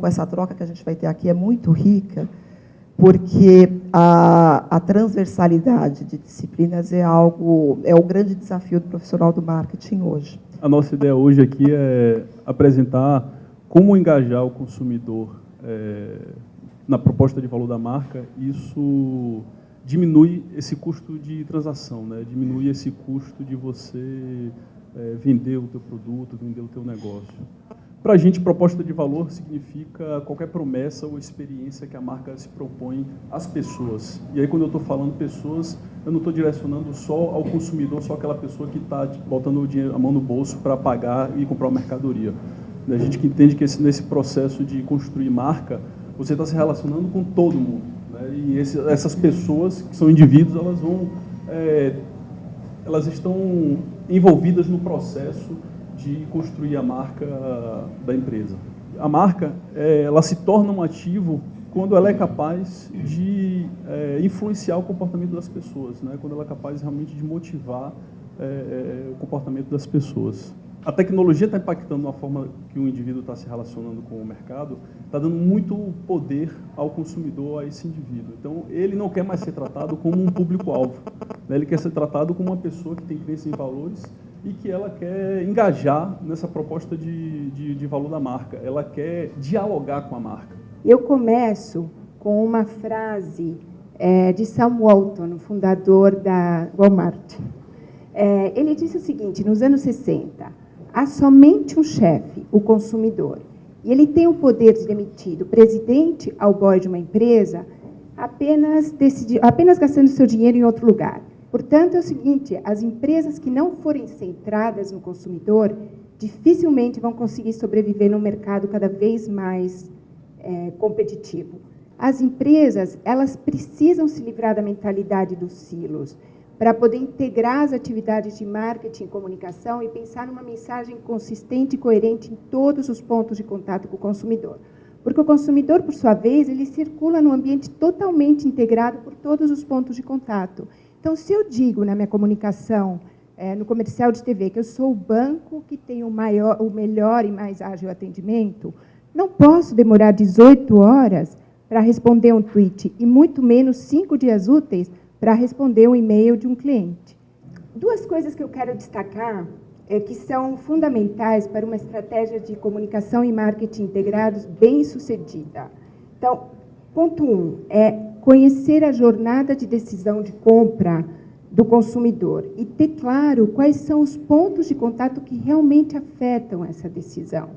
com essa troca que a gente vai ter aqui é muito rica, porque a transversalidade de disciplinas é o grande desafio do profissional do marketing hoje. A nossa ideia hoje aqui é apresentar como engajar o consumidor na proposta de valor da marca. Isso diminui esse custo de transação, né? Diminui esse custo de você vender o teu produto, vender o teu negócio. Para a gente, proposta de valor significa qualquer promessa ou experiência que a marca se propõe às pessoas. E aí, quando eu estou falando pessoas, eu não estou direcionando só ao consumidor, só aquela pessoa que está botando o dinheiro, a mão no bolso para pagar e comprar uma mercadoria. A gente que entende que nesse processo de construir marca, você está se relacionando com todo mundo, né? E essas pessoas, que são indivíduos, elas estão envolvidas no processo de construir a marca da empresa. A marca, ela se torna um ativo quando ela é capaz de influenciar o comportamento das pessoas, né? Quando ela é capaz realmente de motivar o comportamento das pessoas. A tecnologia está impactando na forma que o indivíduo está se relacionando com o mercado, está dando muito poder ao consumidor, a esse indivíduo. Então, ele não quer mais ser tratado como um público-alvo, né? Ele quer ser tratado como uma pessoa que tem crença em valores e que ela quer engajar nessa proposta de valor da marca. Ela quer dialogar com a marca. Eu começo com uma frase de Sam Walton, o fundador da Walmart. Ele disse o seguinte, nos anos 60, há somente um chefe, o consumidor, e ele tem o poder de demitir do presidente ao boy de uma empresa apenas gastando seu dinheiro em outro lugar. Portanto, é o seguinte, as empresas que não forem centradas no consumidor dificilmente vão conseguir sobreviver num mercado cada vez mais competitivo. As empresas, elas precisam se livrar da mentalidade dos silos para poder integrar as atividades de marketing e comunicação e pensar numa mensagem consistente e coerente em todos os pontos de contato com o consumidor. Porque o consumidor, por sua vez, ele circula num ambiente totalmente integrado por todos os pontos de contato. Então, se eu digo na minha comunicação, no comercial de TV, que eu sou o banco que tem o melhor e mais ágil atendimento, não posso demorar 18 horas para responder um tweet e muito menos 5 dias úteis para responder um e-mail de um cliente. Duas coisas que eu quero destacar que são fundamentais para uma estratégia de comunicação e marketing integrados bem-sucedida. Então, ponto 1 é conhecer a jornada de decisão de compra do consumidor e ter claro quais são os pontos de contato que realmente afetam essa decisão.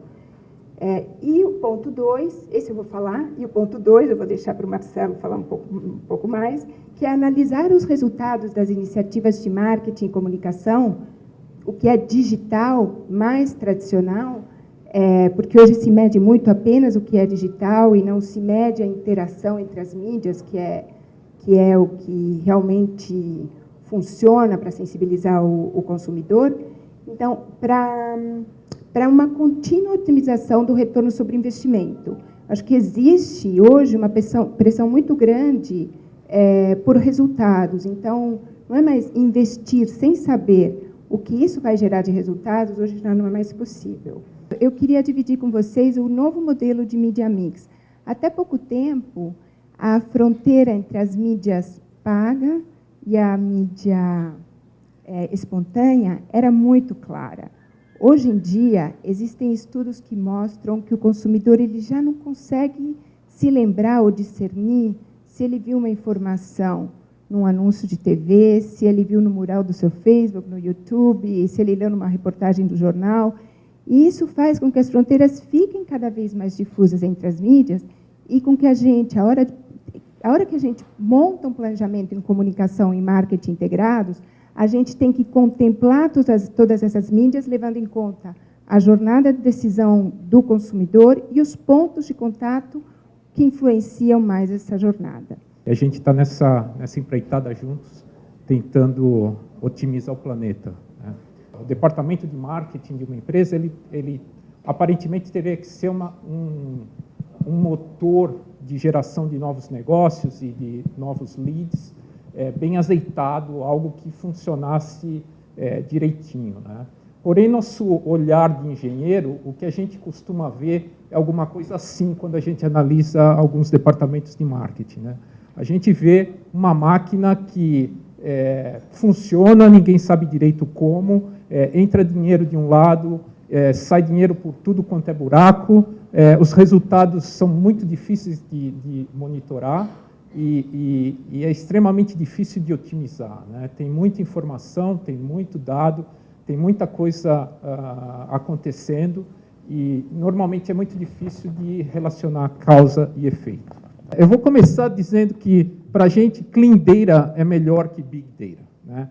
E o ponto 2, esse eu vou falar, e o ponto 2 eu vou deixar para o Marcelo falar um pouco mais, que é analisar os resultados das iniciativas de marketing e comunicação, o que é digital, mais tradicional, porque hoje se mede muito apenas o que é digital e não se mede a interação entre as mídias, que é o que realmente funciona para sensibilizar o consumidor. Então, para uma contínua otimização do retorno sobre investimento. Acho que existe hoje uma pressão muito grande por resultados. Então, não é mais investir sem saber o que isso vai gerar de resultados, hoje já não é mais possível. Eu queria dividir com vocês o novo modelo de Media Mix. Até pouco tempo, a fronteira entre as mídias paga e a mídia espontânea era muito clara. Hoje em dia, existem estudos que mostram que o consumidor ele já não consegue se lembrar ou discernir se ele viu uma informação num anúncio de TV, se ele viu no mural do seu Facebook, no YouTube, se ele leu numa reportagem do jornal. E isso faz com que as fronteiras fiquem cada vez mais difusas entre as mídias e com que a gente, a hora que a gente monta um planejamento em comunicação e marketing integrados, a gente tem que contemplar todas essas mídias, levando em conta a jornada de decisão do consumidor e os pontos de contato que influenciam mais essa jornada. A gente está nessa empreitada juntos, tentando otimizar o planeta, né? O departamento de marketing de uma empresa, ele aparentemente teria que ser um motor de geração de novos negócios e de novos leads, bem azeitado, algo que funcionasse direitinho, né? Porém, nosso olhar de engenheiro, o que a gente costuma ver é alguma coisa assim quando a gente analisa alguns departamentos de marketing, né? A gente vê uma máquina que funciona, ninguém sabe direito como, entra dinheiro de um lado, sai dinheiro por tudo quanto é buraco, os resultados são muito difíceis de monitorar e é extremamente difícil de otimizar, né? Tem muita informação, tem muito dado, tem muita coisa acontecendo e normalmente é muito difícil de relacionar causa e efeito. Eu vou começar dizendo que, para a gente, Clean Data é melhor que Big Data, né?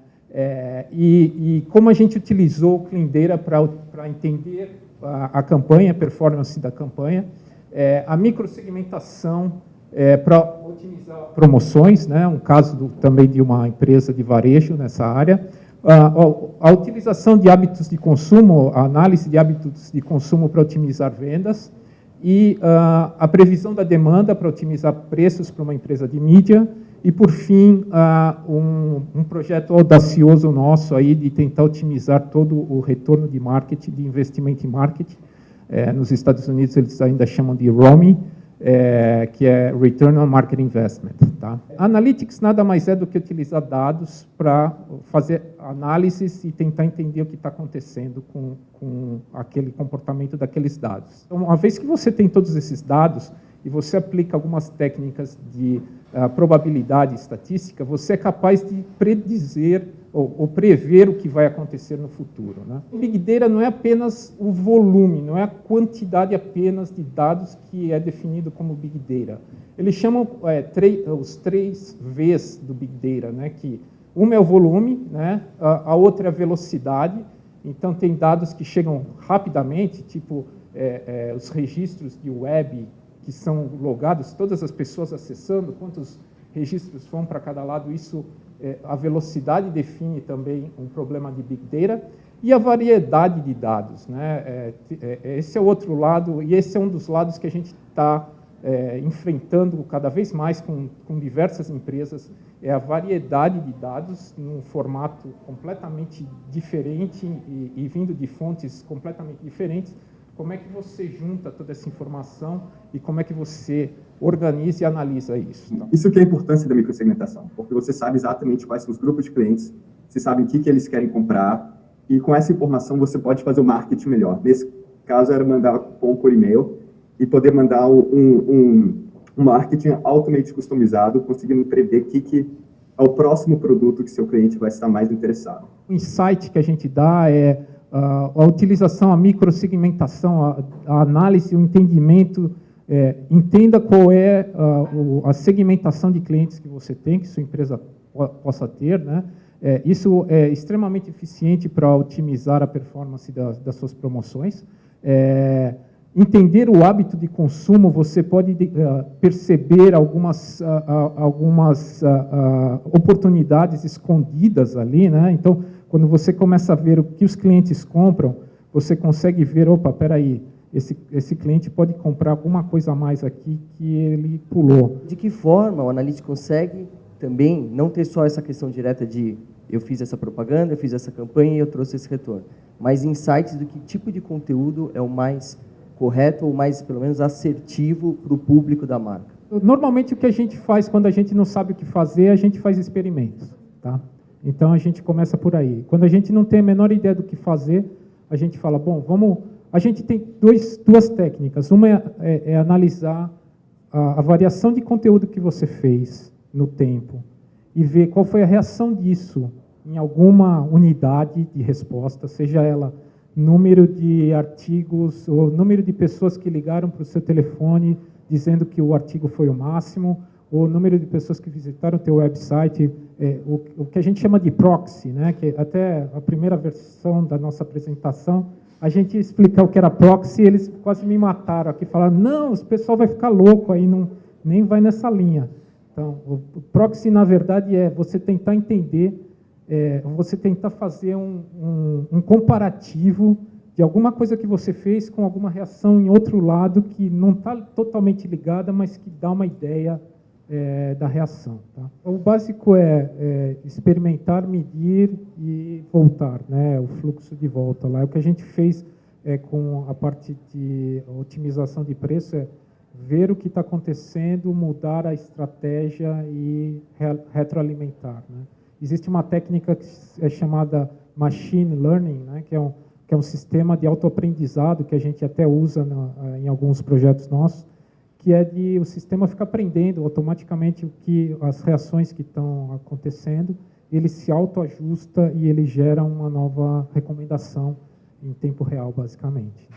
E como a gente utilizou o Clean Data para entender a campanha, a performance da campanha, a microsegmentação para otimizar promoções, né? Um caso também de uma empresa de varejo nessa área, a utilização de hábitos de consumo, a análise de hábitos de consumo para otimizar vendas, e a previsão da demanda para otimizar preços para uma empresa de mídia, e, por fim, um projeto audacioso nosso aí de tentar otimizar todo o retorno de marketing, de investimento em marketing. Nos Estados Unidos, eles ainda chamam de ROMI, que é Return on Market Investment. Tá? Analytics nada mais é do que utilizar dados para fazer análises e tentar entender o que está acontecendo com aquele comportamento daqueles dados. Então, uma vez que você tem todos esses dados e você aplica algumas técnicas de probabilidade estatística, você é capaz de predizer ou prever o que vai acontecer no futuro, né? O Big Data não é apenas o volume, não é a quantidade apenas de dados que é definido como Big Data. Eles chamam os 3 Vs do Big Data, né? Que uma é o volume, né? A outra é a velocidade. Então, tem dados que chegam rapidamente, tipo os registros de web que são logados, todas as pessoas acessando, quantos registros vão para cada lado, isso, a velocidade define também um problema de Big Data, e a variedade de dados, né? Esse é o outro lado, e esse é um dos lados que a gente está enfrentando cada vez mais com diversas empresas, é a variedade de dados num formato completamente diferente e vindo de fontes completamente diferentes. Como é que você junta toda essa informação e como é que você organiza e analisa isso? Tá? Isso que é a importância da microsegmentação, porque você sabe exatamente quais são os grupos de clientes, você sabe o que eles querem comprar, e com essa informação você pode fazer o marketing melhor. Nesse caso, era mandar cupom por e-mail e poder mandar um marketing altamente customizado, conseguindo prever que é o próximo produto que seu cliente vai estar mais interessado. O insight que a gente dá é a utilização, a microsegmentação, a análise, o entendimento, entenda qual é a segmentação de clientes que você tem, que sua empresa possa ter, né? Isso é extremamente eficiente para otimizar a performance das suas promoções. Entender o hábito de consumo, você pode perceber algumas oportunidades escondidas ali, né? Então, quando você começa a ver o que os clientes compram, você consegue ver, opa, espera aí, esse cliente pode comprar alguma coisa a mais aqui que ele pulou. De que forma o analista consegue também não ter só essa questão direta de eu fiz essa propaganda, eu fiz essa campanha e eu trouxe esse retorno, mas insights do que tipo de conteúdo é o mais correto ou mais, pelo menos, assertivo para o público da marca? Normalmente, o que a gente faz quando a gente não sabe o que fazer, a gente faz experimentos, tá? Então, a gente começa por aí. Quando a gente não tem a menor ideia do que fazer, a gente fala, bom, vamos... A gente tem duas técnicas. Uma é analisar a variação de conteúdo que você fez no tempo e ver qual foi a reação disso em alguma unidade de resposta, seja ela número de artigos ou número de pessoas que ligaram para o seu telefone dizendo que o artigo foi o máximo, ou número de pessoas que visitaram o teu website, o que a gente chama de proxy, né? Que até a primeira versão da nossa apresentação, a gente explicar o que era proxy, eles quase me mataram aqui, falaram, não, o pessoal vai ficar louco aí, nem vai nessa linha. Então, o proxy, na verdade, é você tentar entender, você tentar fazer um comparativo de alguma coisa que você fez com alguma reação em outro lado que não está totalmente ligada, mas que dá uma ideia da reação. Tá? O básico é experimentar, medir e voltar, né? O fluxo de volta lá. O que a gente fez com a parte de otimização de preço, é ver o que está acontecendo, mudar a estratégia e retroalimentar, né? Existe uma técnica que é chamada machine learning, né, que é um sistema de autoaprendizado que a gente até usa em alguns projetos nossos, que é de o sistema ficar aprendendo automaticamente as reações que estão acontecendo, ele se autoajusta e ele gera uma nova recomendação em tempo real, basicamente.